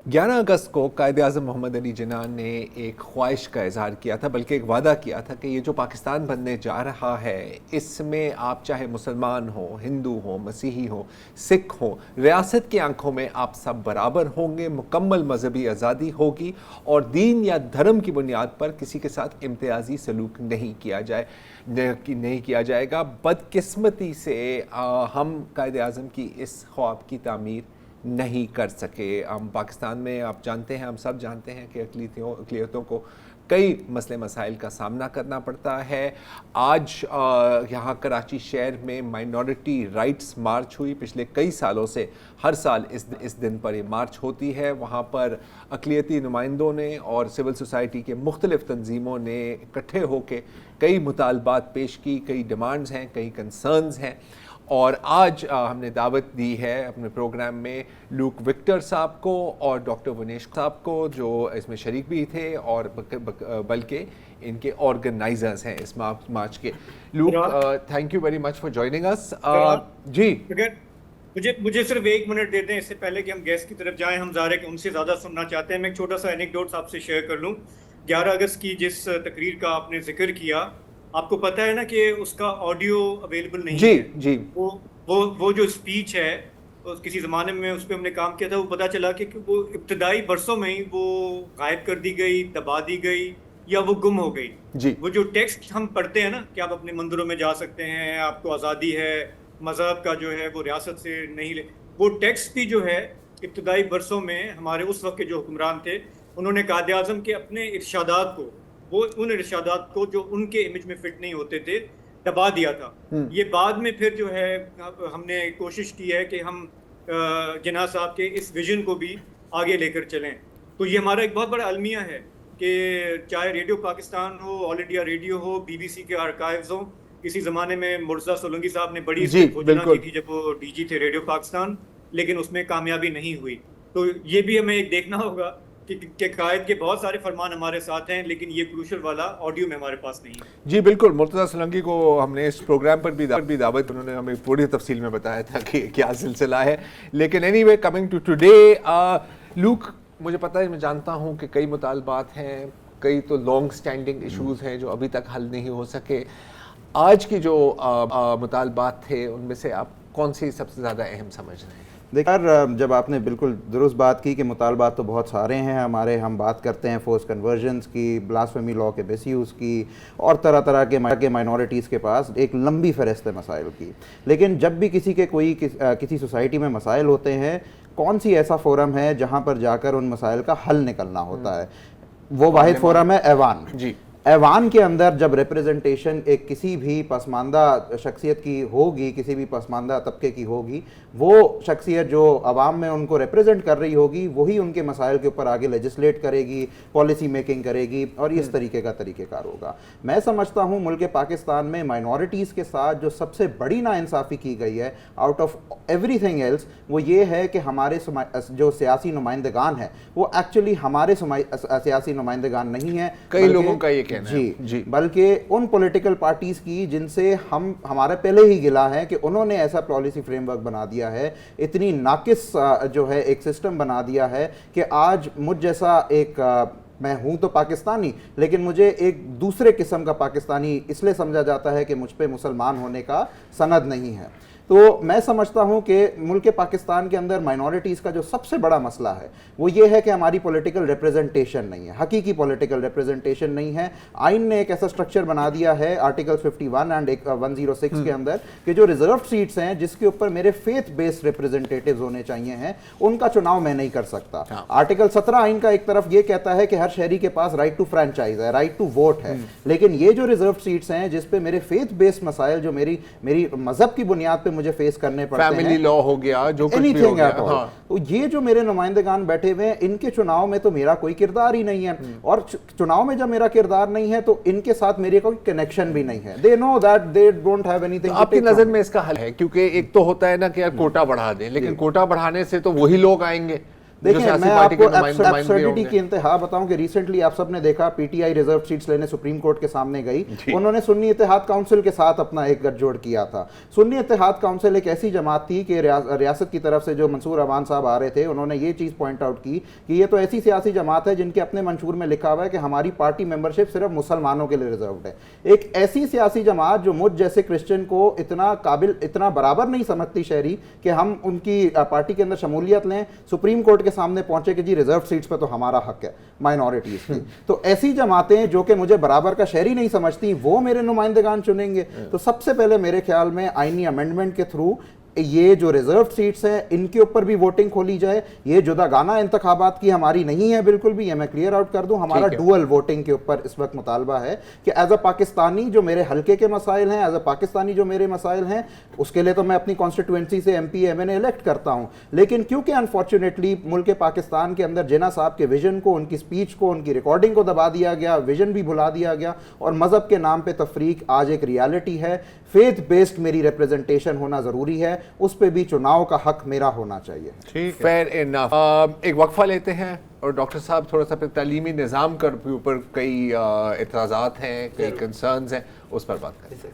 11 अगस्त को कायद-ए-आज़म मोहम्मद अली जिन्ना ने एक ख्वाहिश का इज़हार किया था, बल्कि एक वादा किया था कि ये जो पाकिस्तान बनने जा रहा है, इसमें आप चाहे मुसलमान हो, हिंदू हो, मसीही हो, सिख हो, रियासत की आंखों में आप सब बराबर होंगे, मुकम्मल मजहबी आज़ादी होगी और दीन या धर्म की बुनियाद पर किसी के साथ इम्तियाजी सलूक नहीं किया जाएगा। बदकिस्मती से हम कायद-ए-आज़म की इस ख्वाब की तामीर नहीं कर सके। हम पाकिस्तान में आप जानते हैं, हम सब जानते हैं कि अक़लियतों को कई मसले मसाइल का सामना करना पड़ता है। आज यहाँ कराची शहर में माइनॉरिटी राइट्स मार्च हुई। पिछले कई सालों से हर साल इस दिन पर ये मार्च होती है। वहाँ पर अक़लियती नुमाइंदों ने और सिविल सोसाइटी के मुख्तलिफ़ तंजीमों ने इकट्ठे होकर कई मुतालबात पेश की, कई डिमांड्स हैं, कई कंसर्न्स हैं। और आज हमने दावत दी है अपने प्रोग्राम में लूक विक्टर साहब को और डॉक्टर वनेश साहब को, जो इसमें शरीक भी थे और बल्कि इनके ऑर्गेनाइजर्स हैं इस मार्च के। Look, thank you very much for joining us. जी, मुझे सिर्फ 1 मिनट दे दें इससे पहले कि हम गेस्ट की तरफ जाएं। हम ज़ाहिर है कि उनसे ज़्यादा सुनना चाहते हैं। मैं एक छोटा सा एनेक्डोट आपसे शेयर कर लूँ। 11 अगस्त की जिस तकरीर का आपने जिक्र किया, आपको पता है ना कि उसका ऑडियो अवेलेबल नहीं जी, है। जी। वो जो स्पीच है, किसी ज़माने में उस पर हमने काम किया था। वो पता चला कि वो इब्तदाई बरसों में ही वो गायब कर दी गई, दबा दी गई या वो गुम हो गई। जी। वो जो टेक्स्ट हम पढ़ते हैं ना कि आप अपने मंदिरों में जा सकते हैं, आपको आज़ादी है, मज़हब का जो है वो रियासत से नहीं ले, वो टेक्स्ट भी जो है इब्तदाई बरसों में हमारे उस वक्त के जो हुक्मरान थे, उन्होंने कायद-ए-आज़म के अपने इरशादात को, वो उन इरशादात को जो उनके इमेज में फिट नहीं होते थे, दबा दिया था। ये बाद में फिर जो है हमने कोशिश की है कि हम जिन्ना साहब के इस विजन को भी आगे लेकर चलें। तो ये हमारा एक बहुत बड़ा अलमिया है कि चाहे रेडियो पाकिस्तान हो, ऑल इंडिया रेडियो हो, BBC के आर्काइव्स हो। किसी ज़माने में मुर्तज़ा सोलंकी साहब ने बड़ी घोषणा की थी जब वो DG थे रेडियो पाकिस्तान, लेकिन उसमें कामयाबी नहीं हुई। तो ये भी हमें एक देखना होगा कि कायद के बहुत सारे फरमान हमारे साथ हैं, लेकिन ये क्रूशल वाला ऑडियो में हमारे पास नहीं है। जी बिल्कुल, मुर्तज़ा सोलंकी को हमने इस प्रोग्राम पर भी दावत, उन्होंने हमें पूरी तफसील में बताया था कि क्या सिलसिला है। लेकिन anyway, coming to today, look, मुझे पता है, मैं जानता हूँ कि कई मुतालबात हैं, कई तो लॉन्ग स्टैंडिंग इशूज़ हैं जो अभी तक हल नहीं हो सके। आज की जो मुतालबात थे उनमें से आप कौन सी सबसे ज़्यादा अहम समझ रहे हैं? देखिए, जब आपने बिल्कुल दुरुस्त बात की कि मुतालबात तो बहुत सारे हैं हमारे। हम बात करते हैं फोर्स कन्वर्जन्स की, ब्लास्फेमी लॉ के मिसयूज़ की और तरह तरह के माइनॉरिटीज़ के पास एक लंबी फहरिस्त है मसाइल की। लेकिन जब भी किसी सोसाइटी में मसाइल होते हैं, कौन सी ऐसा फोरम है जहाँ पर जाकर उन मसाइल का हल निकलना होता है? वो वाहिद फोरम है ऐवान। जी। ऐवान के अंदर जब रिप्रेजेंटेशन एक किसी भी पसमानदा शख्सियत की होगी, किसी भी पसमानदा तबके की होगी, वो शख्सियत जो अवाम में उनको रिप्रेजेंट कर रही होगी, वही उनके मसाइल के ऊपर आगे लेजिस्लेट करेगी, पॉलिसी मेकिंग करेगी और इस तरीके का तरीक़ेकार होगा। मैं समझता हूँ मुल्क पाकिस्तान में माइनॉरिटीज़ के साथ जो सबसे बड़ी नाइंसाफ़ी की गई है, आउट ऑफ एवरीथिंग एल्स, वो ये है कि हमारे जो सियासी नुमाइंदगान हैं वो एक्चुअली हमारे सियासी नुमाइंदगान नहीं हैं। कई लोगों का ये जी, बल्कि उन पॉलिटिकल पार्टीज की जिनसे हमारे पहले ही गिला है कि उन्होंने ऐसा पॉलिसी फ्रेमवर्क बना दिया है, इतनी नाकिस जो है एक सिस्टम बना दिया है कि आज मुझ जैसा मैं हूं तो पाकिस्तानी, लेकिन मुझे एक दूसरे किस्म का पाकिस्तानी इसलिए समझा जाता है कि मुझ पे मुसलमान होने का सनद नहीं है। तो मैं समझता हूं कि मुल्क पाकिस्तान के अंदर माइनॉरिटीज़ का जो सबसे बड़ा मसला है वो ये है कि हमारी पॉलिटिकल रिप्रेजेंटेशन नहीं है, हकीकी पॉलिटिकल रिप्रेजेंटेशन नहीं है। आइन ने एक ऐसा स्ट्रक्चर बना दिया है आर्टिकल 51 एंड 106 के अंदर कि जो रिजर्व सीट्स हैं जिसके ऊपर मेरे फेथ बेस्ड रिप्रेजेंटेटिव्स होने चाहिए हैं, उनका चुनाव मैं नहीं कर सकता। आर्टिकल 17 आइन का एक तरफ ये कहता है कि हर शहरी के पास राइट टू फ्रेंचाइज है, राइट टू वोट है, लेकिन ये जो रिजर्व सीट्स हैं जिसपे मेरे फेथ बेस्ड मसाइल जो मेरी मजहब की बुनियाद पे मुझे फेस करने पड़ते हैं, फैमिली लॉ हो गया, जो कुछ भी हो गया, हाँ। तो ये जो मेरे नुमाइंदगान बैठे हुए हैं, इनके चुनाव में तो मेरा कोई किरदार ही नहीं है, और चुनाव में जब मेरा किरदार नहीं है तो इनके साथ मेरे कोई कनेक्शन भी नहीं है। They know that they don't have anything. आपकी नजर में इसका हल है? क्योंकि एक तो होता है ना कि यार कोटा बढ़ा दें, लेकिन कोटा बढ़ाने से तो वही लोग आएंगे। دیکھیں میں آپ کو ایبسرڈیٹی کی انتہا بتاؤں کہ ریسنٹلی آپ سب نے دیکھا P T I reserve seats لینے سپریم کورٹ کے سامنے گئی, انہوں نے سنی اتحاد کاؤنسل کے ساتھ اپنا ایک گٹھ جوڑ کیا تھا. سنی اتحاد کاؤنسل ایک ایسی جماعت تھی کہ ریاست کی طرف سے جو منصور عوان صاحب آ رہے تھے, انہوں نے یہ چیز پوائنٹ آؤٹ کی کہ یہ تو ایسی سیاسی جماعت ہے جن کے اپنے منشور میں لکھا ہوا ہے کہ ہماری پارٹی ممبرشپ صرف مسلمانوں کے لیے ریزروڈ ہے. ایک ایسی سیاسی جماعت جو مجھ جیسے کرسچن کو اتنا قابل, اتنا برابر نہیں سمجھتی شہری کہ ہم ان کی پارٹی کے اندر شمولیت لیں, سپریم کورٹ کے سامنے پہنچے کہ جی ریزرو سیٹس پہ تو ہمارا حق ہے مائنورٹیز کی. تو ایسی جماعتیں جو کہ مجھے برابر کا شہری نہیں سمجھتی وہ میرے نمائندگان چنیں گے. تو سب سے پہلے میرے خیال میں آئینی امینڈمنٹ کے تھرو یہ جو ریزرو سیٹس ہیں ان کے اوپر بھی ووٹنگ کھولی جائے. یہ جدا گانا انتخابات کی ہماری نہیں ہے بالکل بھی, یہ میں کلیئر آؤٹ کر دوں. ہمارا ڈوئل ووٹنگ کے اوپر اس وقت مطالبہ ہے کہ ایز اے پاکستانی جو میرے حلقے کے مسائل ہیں, ایز اے پاکستانی جو میرے مسائل ہیں, اس کے لیے تو میں اپنی کانسٹیٹوئنسی سے ایم پی ایم این اے الیکٹ کرتا ہوں. لیکن کیونکہ انفارچونیٹلی ملک پاکستان کے اندر جناح صاحب کے ویژن کو, ان کی اسپیچ کو, ان کی ریکارڈنگ کو دبا دیا گیا, ویژن بھی بھلا دیا گیا, اور مذہب کے نام پہ تفریق آج ایک ریالٹی ہے. فیتھ بیسڈ میری ریپریزنٹیشن ہونا ضروری ہے, اس پہ بھی چناؤ کا حق میرا ہونا چاہیے. فیر انف. ایک وقفہ لیتے ہیں اور ڈاکٹر صاحب تھوڑا سا پھر تعلیمی نظام کے اوپر کئی اعتراضات ہیں, کئی کنسرنز ہیں, اس پر بات کریں.